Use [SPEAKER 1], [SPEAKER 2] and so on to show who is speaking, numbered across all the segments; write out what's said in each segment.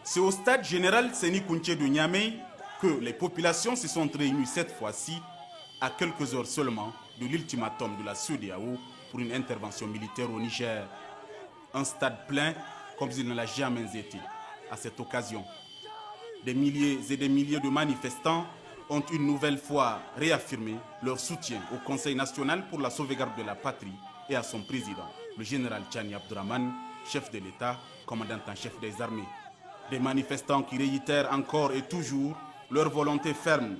[SPEAKER 1] C'est au stade général Séni Kountché de Niamey que les populations se sont réunies cette fois-ci à quelques heures seulement de l'ultimatum de la CEDEAO pour une intervention militaire au Niger. Un stade plein comme il ne l'a jamais été à cette occasion. Des milliers et des milliers de manifestants ont une nouvelle fois réaffirmé leur soutien au Conseil national pour la sauvegarde de la patrie et à son président, le général Tchani Abdourahmane, chef de l'État, commandant en chef des armées. Des manifestants qui réitèrent encore et toujours leur volonté ferme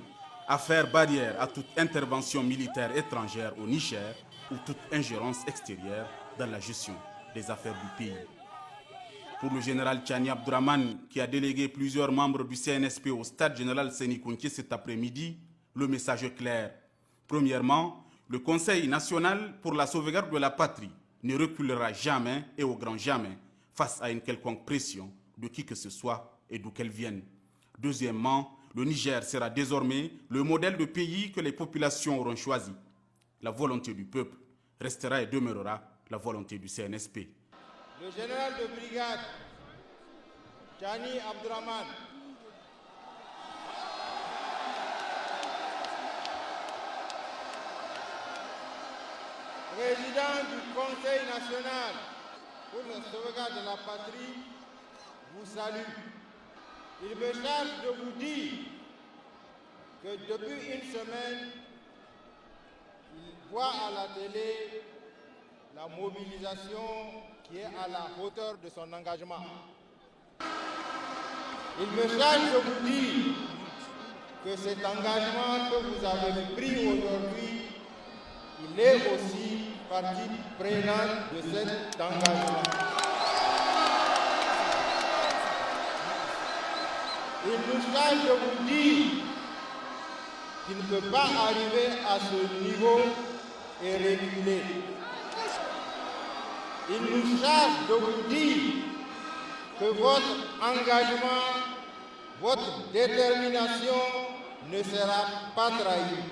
[SPEAKER 1] à faire barrière à toute intervention militaire étrangère au Niger ou toute ingérence extérieure dans la gestion des affaires du pays. Pour le général Tchani Abdourahmane, qui a délégué plusieurs membres du CNSP au stade général Séni Kountché cet après-midi, le message est clair. Premièrement, le Conseil national pour la sauvegarde de la patrie ne reculera jamais et au grand jamais face à une quelconque pression de qui que ce soit et d'où qu'elle vienne. Deuxièmement, le Niger sera désormais le modèle de pays que les populations auront choisi. La volonté du peuple restera et demeurera la volonté du CNSP.
[SPEAKER 2] Le général de brigade Tchani Abdourahmane, président du Conseil national pour la sauvegarde de la patrie, vous salue. Il me charge de vous dire que depuis une semaine, il voit à la télé la mobilisation qui est à la hauteur de son engagement. Il me charge de vous dire que cet engagement que vous avez pris aujourd'hui, il est aussi partie prenante de cet engagement. Il nous charge de vous dire qu'il ne peut pas arriver à ce niveau et reculer. Il nous charge de vous dire que votre engagement, votre détermination ne sera pas trahie.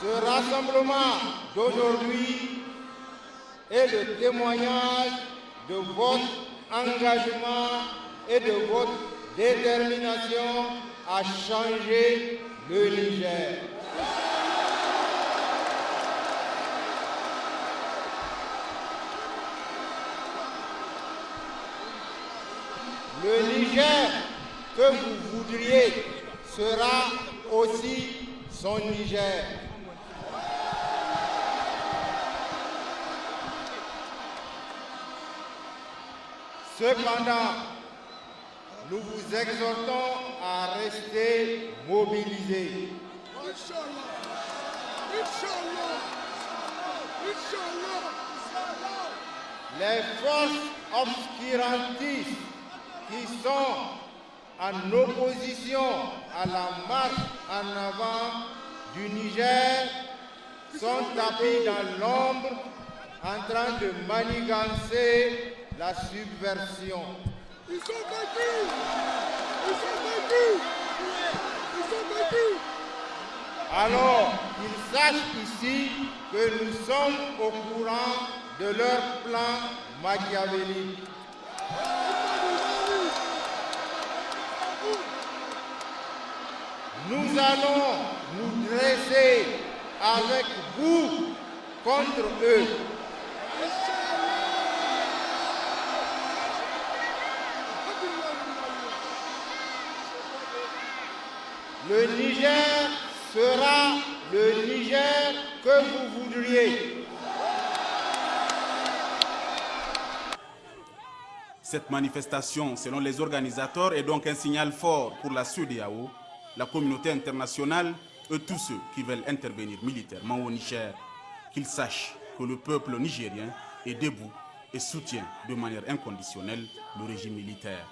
[SPEAKER 2] Ce rassemblement d'aujourd'hui est le témoignage de votre engagement et de votre détermination à changer le Niger. Le Niger que vous voudriez sera aussi son Niger. Cependant, nous vous exhortons à rester mobilisés. Les forces obscurantistes qui sont en opposition à la marche en avant du Niger sont tapis dans l'ombre en train de manigancer la subversion. Ils sont battus! Ils sont battus! Ils sont battus! Alors qu'ils sachent ici que nous sommes au courant de leur plan machiavélique. Nous allons nous dresser avec vous contre eux. Le Niger sera le Niger que vous voudriez.
[SPEAKER 1] Cette manifestation, selon les organisateurs, est donc un signal fort pour la CEDEAO, la communauté internationale et tous ceux qui veulent intervenir militairement au Niger, qu'ils sachent que le peuple nigérien est debout et soutient de manière inconditionnelle le régime militaire.